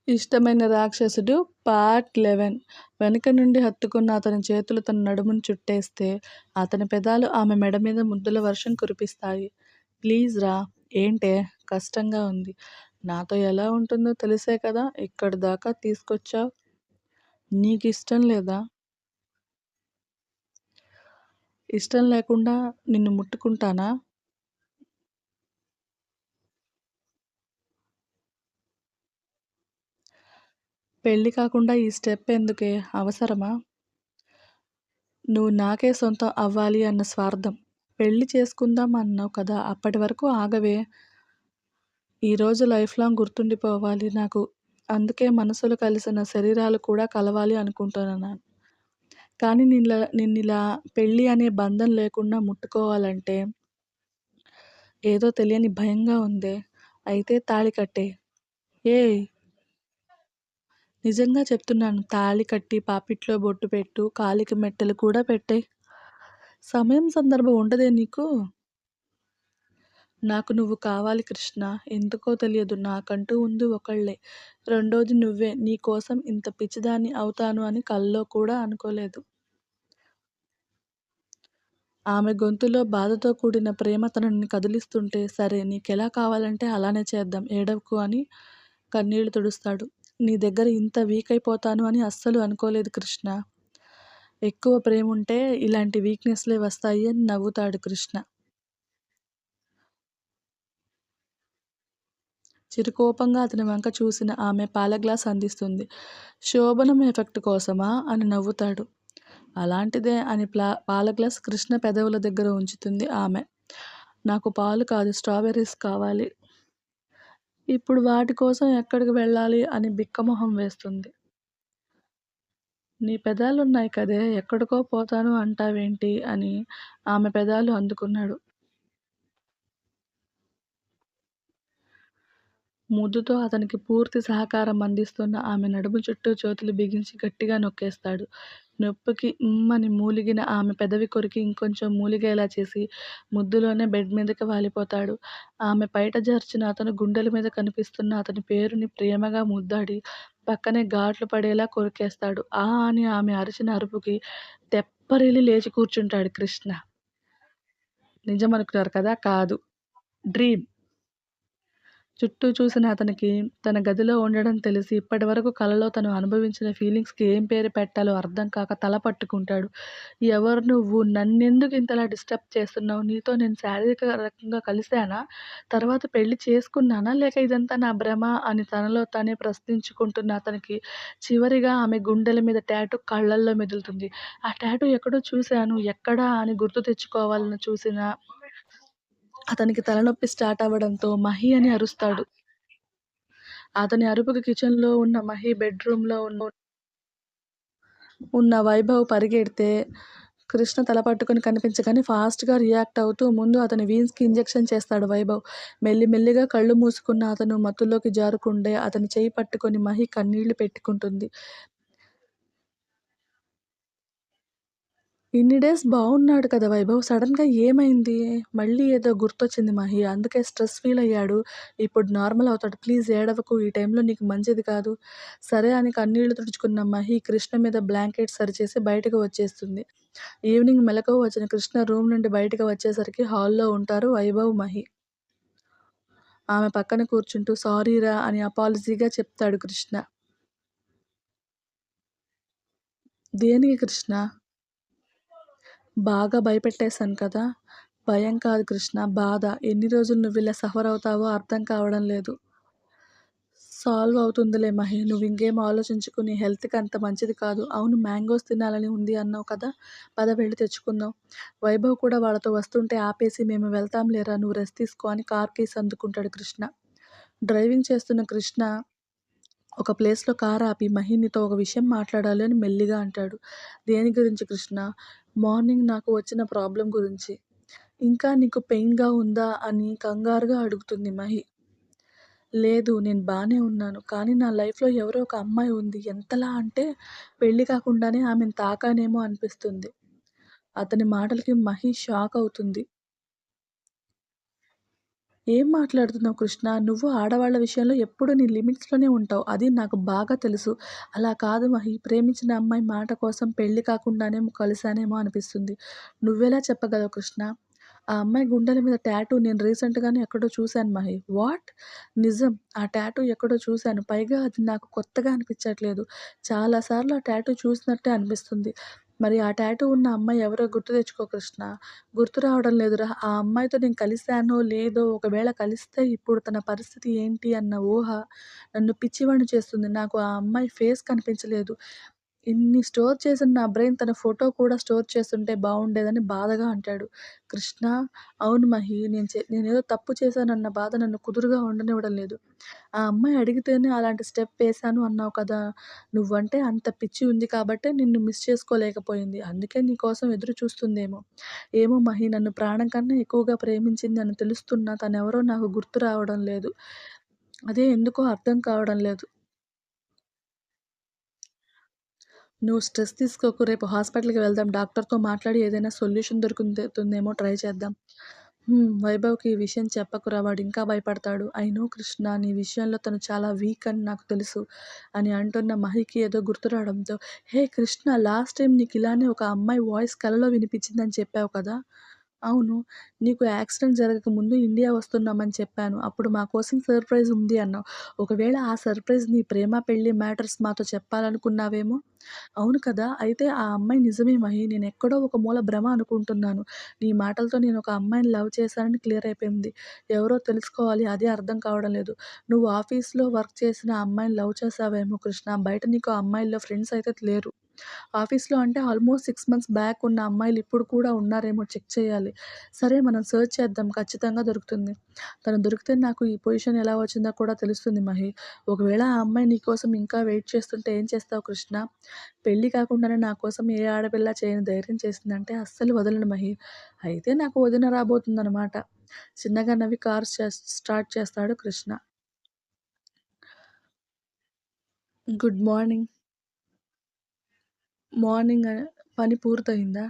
ఇష్టమైన రాక్షసుడు పార్ట్ 11. వెనుక నుండి హత్తుకున్న అతని చేతులు తన నడుమును చుట్టేస్తే, అతని పెదాలు ఆమె మెడ మీద ముద్దుల వర్షం కురిపిస్తాయి. ప్లీజ్ రా. ఏంటే? కష్టంగా ఉంది. నాతో ఎలా ఉంటుందో తెలిసే కదా ఇక్కడి దాకా తీసుకొచ్చావ్. నీకిష్టం లేదా? ఇష్టం లేకుండా నిన్ను ముట్టుకుంటానా? పెళ్లి కాకుండా ఈ స్టెప్ ఎందుకే? అవసరమా? నువ్వు నాకే సొంతం అవ్వాలి అన్న స్వార్థం. పెళ్లి చేసుకుందాం అన్నావు కదా, అప్పటి వరకు ఆగవే. ఈరోజు లైఫ్ లాంగ్ గుర్తుండిపోవాలి నాకు. అందుకే మనసులు కలిసిన శరీరాలు కూడా కలవాలి అనుకుంటున్నాను. కానీ నిన్నిలా పెళ్లి అనే బంధం లేకుండా ముట్టుకోవాలంటే ఏదో తెలియని భయంగా ఉందే. అయితే తాళి కట్టేయ్. ఏయ్! నిజంగా చెప్తున్నాను. తాళి కట్టి పాపిట్లో బొట్టు పెట్టు. కాలికి మెట్టెలు కూడా పెట్టేయ్. సమయం సందర్భం ఉండదే నీకు? నాకు నువ్వు కావాలి కృష్ణ. ఎందుకో తెలియదు. నాకంటూ ఉంది ఒకళ్ళే. రెండోది నువ్వే. నీ కోసం ఇంత పిచ్చిదాన్ని అవుతాను అని కల్లో కూడా అనుకోలేదు. ఆమె గొంతులో బాధతో కూడిన ప్రేమ తనని కదిలిస్తుంటే, సరే నీకెలా కావాలంటే అలానే చేద్దాం. ఏడవకు అని కన్నీళ్లు తుడుస్తాడు. నీ దగ్గర ఇంత వీక్ అయిపోతాను అని అస్సలు అనుకోలేదు కృష్ణ. ఎక్కువ ప్రేముంటే ఇలాంటి వీక్‌నెస్‌లే వస్తాయి అని నవ్వుతాడు కృష్ణ. చిరుకోపంగా అతని వంక చూసిన ఆమె పాల గ్లాస్ అందిస్తుంది. శోభనం ఎఫెక్ట్ కోసమా? అని నవ్వుతాడు. అలాంటిదే అని పాల గ్లాస్ కృష్ణ పెదవుల దగ్గర ఉంచుతుంది ఆమె. నాకు పాలు కాదు స్ట్రాబెర్రీస్ కావాలి. ఇప్పుడు వాటి కోసం ఎక్కడికి వెళ్ళాలి అని బిక్కమొహం వేస్తుంది. నీ పెదాలున్నాయి కదే ఎక్కడికో పోతాను అంటావేంటి అని ఆమె పెదాలు అందుకున్నాడు. ముద్దుతో అతనికి పూర్తి సహకారం అందిస్తున్న ఆమె నడుము చుట్టూ చేతులు బిగించి గట్టిగా నొక్కేస్తాడు. నొప్పికి అని మూలిగిన ఆమె పెదవి కొరికి ఇంకొంచెం మూలిగేలా చేసి ముద్దులోనే బెడ్ మీదకి వాలిపోతాడు. ఆమె పైట జార్చిన అతను గుండెల మీద కనిపిస్తున్న అతని పేరుని ప్రేమగా ముద్దాడి పక్కనే ఘాట్లు పడేలా కొరికేస్తాడు. ఆ అని ఆమె అరిచిన అరుపుకి తెప్పరిల్లి లేచి కూర్చుంటాడు కృష్ణ. నిజమనుకున్నారు కదా! కాదు. డ్రీమ్. చుట్టూ చూసిన అతనికి తన గదిలో ఉండడం తెలిసి ఇప్పటివరకు కలలో తను అనుభవించిన ఫీలింగ్స్‌కి ఏం పేరు పెట్టాలో అర్థం కాక తల పట్టుకుంటాడు. ఎవరు నువ్వు? నన్నెందుకు ఇంతలా డిస్టర్బ్ చేస్తున్నావు? నీతో నేను శారీరక రకంగా కలిసానా? తర్వాత పెళ్లి చేసుకున్నానా? లేక ఇదంతా నా భ్రమ అని తనలో తానే ప్రశ్నించుకుంటున్న అతనికి చివరిగా ఆమె గుండెల మీద టాటూ కళ్ళల్లో మెదులుతుంది. ఆ టాటూ ఎక్కడో చూశాను. ఎక్కడా అని గుర్తు తెచ్చుకోవాలని చూసినా అతనికి తలనొప్పి స్టార్ట్ అవ్వడంతో మహి అని అరుస్తాడు. అతని అరుపుకి కిచెన్‌లో ఉన్న మహి, బెడ్‌రూమ్‌లో ఉన్న వైభవ్ పరిగెడితే కృష్ణ తల పట్టుకొని కనిపించగానే ఫాస్ట్‌గా రియాక్ట్ అవుతూ ముందు అతని వీన్స్‌కి ఇంజెక్షన్ చేస్తాడు వైభవ్. మెల్లిమెల్లిగా కళ్ళు మూసుకున్న అతను మత్తులోకి జారుకుండే అతని చెయ్యి పట్టుకొని మహి కన్నీళ్లు పెట్టుకుంటుంది. ఇన్ని డేస్ బావున్నాడు కదా వైభవ్! సడెన్‌గా ఏమైంది? మళ్ళీ ఏదో గుర్తొచ్చింది మహి. అందుకే స్ట్రెస్ ఫీల్ అయ్యాడు. ఇప్పుడు నార్మల్ అవుతాడు. ప్లీజ్ ఏడవకు. ఈ టైంలో నీకు మంచిది కాదు. సరే అని కన్నీళ్లు తుడుచుకున్న మహి కృష్ణ మీద బ్లాంకెట్ సరిచేసి బయటకు వచ్చేస్తుంది. ఈవినింగ్ మెలకువ వచ్చిన కృష్ణ రూమ్ నుండి బయటకు వచ్చేసరికి హాల్‌లో ఉంటారు వైభవ్, మహి. ఆమె పక్కన కూర్చుంటూ సారీరా అని అపాలజీగా చెప్తాడు కృష్ణ. దేనికి కృష్ణ? బాగా భయపెట్టేశాను కదా! భయం కాదు కృష్ణ, బాధ. ఎన్ని రోజులు నువ్విలా సఫర్ అవుతావో అర్థం కావడం లేదు. సాల్వ్ అవుతుందిలే మహి. నువ్వింకేం ఆలోచించకు. నీ హెల్త్‌కి అంత మంచిది కాదు. అవును మ్యాంగోస్ తినాలని ఉంది అన్నావు కదా! పద వెళ్లి తెచ్చుకుందాం. వైభవ్ కూడా వాళ్ళతో వస్తుంటే ఆపేసి మేము వెళ్తాం లేరా నువ్వు రెస్ట్ తీసుకో అని కార్ కీస్ అందుకుంటాడు కృష్ణ. డ్రైవింగ్ చేస్తున్న కృష్ణ ఒక ప్లేస్‌లో కార్ ఆపి మహి నీతో ఒక విషయం మాట్లాడాలి అని మెల్లిగా అంటాడు. దేని గురించి కృష్ణ? మార్నింగ్ నాకు వచ్చిన ప్రాబ్లమ్ గురించి. ఇంకా నీకు పెయిన్‌గా ఉందా అని కంగారుగా అడుగుతుంది మహి. లేదు నేను బానే ఉన్నాను. కానీ నా లైఫ్‌లో ఎవరో ఒక అమ్మాయి ఉంది. ఎంతలా అంటే పెళ్లి కాకుండానే ఆమెను తాకానేమో అనిపిస్తుంది. అతని మాటలకి మహి షాక్ అవుతుంది. ఏం మాట్లాడుతున్నావు కృష్ణ? నువ్వు ఆడవాళ్ళ విషయంలో ఎప్పుడు నీ లిమిట్స్‌లోనే ఉంటావు. అది నాకు బాగా తెలుసు. అలా కాదు మహి, ప్రేమించిన అమ్మాయి మాట కోసం పెళ్లి కాకుండానే కలిసానేమో అనిపిస్తుంది. నువ్వెలా చెప్పగలవు కృష్ణ? ఆ అమ్మాయి గుండెల మీద టాటూ నేను రీసెంట్‌గానే ఎక్కడో చూసాను మహి. వాట్? నిజం. ఆ టాటూ ఎక్కడో చూసాను. పైగా అది నాకు కొత్తగా అనిపించట్లేదు. చాలా సార్లు ఆ టాటూ చూసినట్టే అనిపిస్తుంది. మరి ఆ టాటూ ఉన్న అమ్మాయి ఎవరో గుర్తు తెచ్చుకో కృష్ణ. గుర్తు రావడం లేదురా. ఆ అమ్మాయితో నేను కలిసానో లేదో, ఒకవేళ కలిస్తే ఇప్పుడు తన పరిస్థితి ఏంటి అన్న ఊహ నన్ను పిచ్చివాడిని చేస్తుంది. నాకు ఆ అమ్మాయి ఫేస్ కనిపించలేదు. ఇన్ని స్టోర్ చేసిన నా బ్రెయిన్ తన ఫోటో కూడా స్టోర్ చేసుంటే బావుండేదని బాధగా అంటాడు. కృష్ణ, అవును మహి, నేనేదో తప్పు చేశానన్న బాధ నన్ను కుదురుగా ఉండనివ్వడం లేదు. ఆ అమ్మాయి అడిగితేనే అలాంటి స్టెప్ వేశాను అన్నావు కదా! నువ్వంటే అంత పిచ్చి ఉంది కాబట్టే నిన్ను మిస్ చేసుకోలేకపోయింది. అందుకే నీ కోసం ఎదురు చూస్తుందేమో. ఏమో మహి, నన్ను ప్రాణం కన్నా ఎక్కువగా ప్రేమించింది అని తెలుస్తున్నా తనెవరో నాకు గుర్తు రావడం లేదు. అదే ఎందుకో అర్థం కావడం లేదు. నువ్వు స్ట్రెస్ తీసుకోకు. రేపు హాస్పిటల్‌కి వెళ్దాం. డాక్టర్‌తో మాట్లాడి ఏదైనా సొల్యూషన్ తుందేమో ట్రై చేద్దాం. వైభవ్‌కి ఈ విషయం చెప్పకురా, వాడింకా భయపడతాడు. ఐ నో కృష్ణ, నీ విషయంలో తను చాలా వీక్ అని నాకు తెలుసు అని అంటున్న మహికి ఏదో గుర్తు రావడంతో, హే కృష్ణ, లాస్ట్ టైమ్ నీకిలానే ఒక అమ్మాయి వాయిస్ కలలో వినిపించిందని చెప్పావు కదా! అవును. నీకు యాక్సిడెంట్ జరగక ముందు ఇండియా వస్తున్నామని చెప్పాను. అప్పుడు మా కోసం సర్ప్రైజ్ ఉంది అన్నావు. ఒకవేళ ఆ సర్ప్రైజ్ నీ ప్రేమ, పెళ్లి మ్యాటర్స్ మాతో చెప్పాలనుకున్నావేమో? అవును కదా! అయితే ఆ అమ్మాయి నిజమే మహి. నేనెక్కడో ఒక మూల భ్రమ అనుకుంటున్నాను. నీ మాటలతో నేనొక అమ్మాయిని లవ్ చేశానని క్లియర్ అయిపోయింది. ఎవరో తెలుసుకోవాలి, అదే అర్థం కావడం లేదు. నువ్వు ఆఫీస్‌లో వర్క్ చేసిన అమ్మాయిని లవ్ చేశావేమో కృష్ణ. బయట నీకు ఆ అమ్మాయిల్లో ఫ్రెండ్స్ అయితే లేరు. ఆఫీస్‌లో అంటే ఆల్మోస్ట్ 6 మంత్స్ బ్యాక్ ఉన్న అమ్మాయిలు ఇప్పుడు కూడా ఉన్నారేమో చెక్ చేయాలి. సరే, మనం సెర్చ్ చేద్దాం, ఖచ్చితంగా దొరుకుతుంది. తను దొరికితే నాకు ఈ పొజిషన్ ఎలా వచ్చిందో కూడా తెలుస్తుంది మహి. ఒకవేళ ఆ అమ్మాయి నీ కోసం ఇంకా వెయిట్ చేస్తుంటే ఏం చేస్తావు కృష్ణ? పెళ్లి కాకుండానే నా కోసం ఏ ఆడపిల్ల చేయని ధైర్యం చేసిందంటే అస్సలు వదలను మహి. అయితే నాకు వదిన రాబోతుందనమాట. చిన్నగా నవ్వి కారు స్టార్ట్ చేస్తాడు కృష్ణ. Good morning. మార్నింగ్ పని పూర్తయిందా?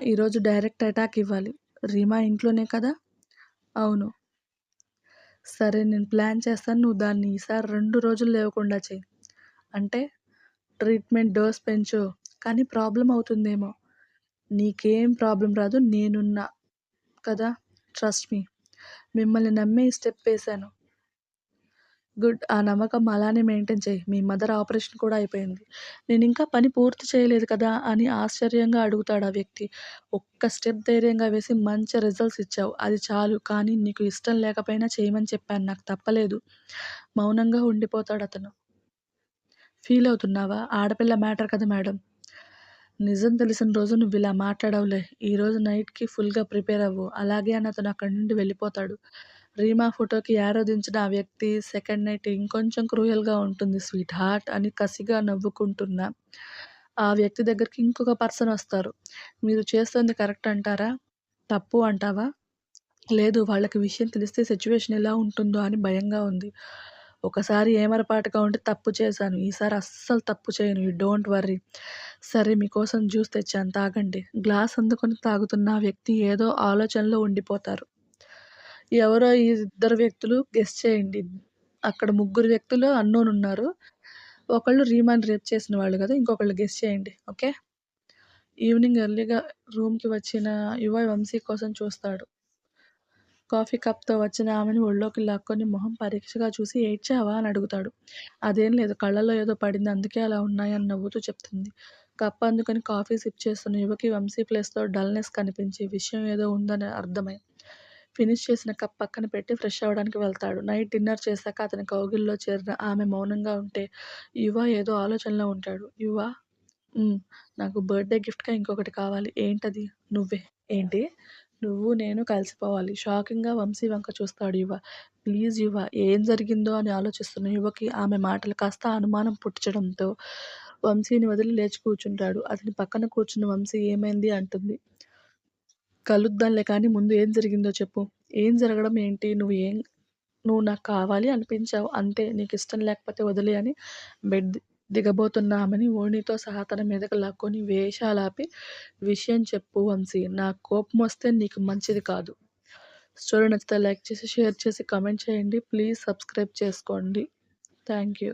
ఈరోజు డైరెక్ట్ అటాక్ ఇవ్వాలి. రీమా ఇంట్లోనే కదా! అవును. సరే, నేను ప్లాన్ చేస్తాను. నువ్వు దాన్ని ఈసారి 2 రోజులు లేవకుండా చెయి. అంటే ట్రీట్మెంట్ డోస్ పెంచు. కానీ ప్రాబ్లమ్ అవుతుందేమో. నీకేం ప్రాబ్లమ్ రాదు. నేనున్నా కదా! Trust me. మిమ్మల్ని నమ్మే ఈ స్టెప్ వేశాను. గుడ్. ఆ నమ్మకం అలానే మెయింటైన్ చెయి. మీ మదర్ ఆపరేషన్ కూడా అయిపోయింది. నేనింకా పని పూర్తి చేయలేదు కదా అని ఆశ్చర్యంగా అడుగుతాడు ఆ వ్యక్తి. ఒక్క స్టెప్ ధైర్యంగా వేసి మంచి రిజల్ట్స్ ఇచ్చావు. అది చాలు. కానీ నీకు ఇష్టం లేకపోయినా చేయమని చెప్పాను. నాకు తప్పలేదు. మౌనంగా ఉండిపోతాడతను. ఫీల్ అవుతున్నావా? ఆడపిల్ల మ్యాటర్ కదా మేడం. నిజం తెలిసిన రోజు నువ్విలా మాట్లాడవులే. ఈరోజు నైట్‌కి ఫుల్‌గా ప్రిపేర్ అవ్వు. అలాగే అని అతను అక్కడి నుండి వెళ్ళిపోతాడు. రీమా ఫోటోకి యారో దించిన ఆ వ్యక్తి సెకండ్ నైట్ ఇంకొంచెం క్రూయల్‌గా ఉంటుంది స్వీట్ హార్ట్ అని కసిగా నవ్వుకుంటున్న ఆ వ్యక్తి దగ్గరికి ఇంకొక పర్సన్ వస్తారు. మీరు చేస్తుంది కరెక్ట్ అంటారా? తప్పు అంటావా? లేదు, వాళ్ళకి విషయం తెలిస్తే సిట్యుయేషన్ ఎలా ఉంటుందో అని భయంగా ఉంది. ఒకసారి ఏమరపాటుగా ఉంటే తప్పు చేశాను. ఈసారి అస్సలు తప్పు చేయను. You don't worry. సరే, మీకోసం జ్యూస్ తెచ్చాను, తాగండి. గ్లాస్ అందుకొని తాగుతున్న ఆ వ్యక్తి ఏదో ఆలోచనలో ఉండిపోతారు. ఎవరో ఈ ఇద్దరు వ్యక్తులు గెస్ చేయండి. అక్కడ ముగ్గురు వ్యక్తులు అన్నోన్ ఉన్నారు. ఒకళ్ళు రీమాని రేప్ చేసిన వాళ్ళు గదా! ఇంకొకళ్ళు గెస్ చేయండి. ఓకే. ఈవినింగ్ ఎర్లీగా రూమ్‌కి వచ్చిన యువ వంశీ కోసం చూస్తాడు. కాఫీ కప్‌తో వచ్చిన ఆమెను ఒళ్ళోకి లాక్కొని మొహం పరీక్షగా చూసి ఏడ్చావా అని అడుగుతాడు. అదేం లేదు, కళ్ళలో ఏదో పడింది, అందుకే అలా ఉన్నాయి అని నవ్వుతూ చెప్తుంది. కప్ అందుకొని కాఫీ సిప్ చేస్తున్న యువకి వంశీ ప్లేస్‌లో డల్‌నెస్ కనిపించి విషయం ఏదో ఉందని అర్థమై ఫినిష్ చేసిన కప్ పక్కన పెట్టి ఫ్రెష్ అవ్వడానికి వెళ్తాడు. నైట్ డిన్నర్ చేశాక అతని కౌగిల్లో చేరిన ఆమె మౌనంగా ఉంటే యువ ఏదో ఆలోచనలో ఉంటాడు. యువ, హ్మ్. నాకు బర్త్‌డే గిఫ్ట్‌గా ఇంకొకటి కావాలి. ఏంటది? నువ్వే. ఏంటి? నువ్వు నేను కలిసిపోవాలి. షాకింగ్‌గా వంశీ వంక చూస్తాడు యువ. ప్లీజ్ యువ, ఏం జరిగిందో అని ఆలోచిస్తున్న యువకి ఆమె మాటలు కాస్త అనుమానం పుట్టించడంతో వంశీని వదిలి లేచి కూర్చుంటాడు. అతని పక్కన కూర్చున్న వంశీ ఏమైంది అంటుంది. కలుద్దాంలే కానీ ముందు ఏం జరిగిందో చెప్పు. ఏం జరగడం ఏంటి? నువ్వు నాకు కావాలి అనిపించావు అంతే. నీకిష్టం లేకపోతే వదిలేయ్ అని బెడ్ దిగబోతున్న ఆమెని ఓణీతో సహా తన మీదకి లాక్కొని వేషాలాపి, విషయం చెప్పు వంశీ. నాకు కోపమొస్తే నీకు మంచిది కాదు. స్టోరీ నచ్చితే లైక్ చేసి, షేర్ చేసి, కామెంట్ చేయండి. ప్లీజ్ సబ్స్క్రైబ్ చేసుకోండి. Thank you.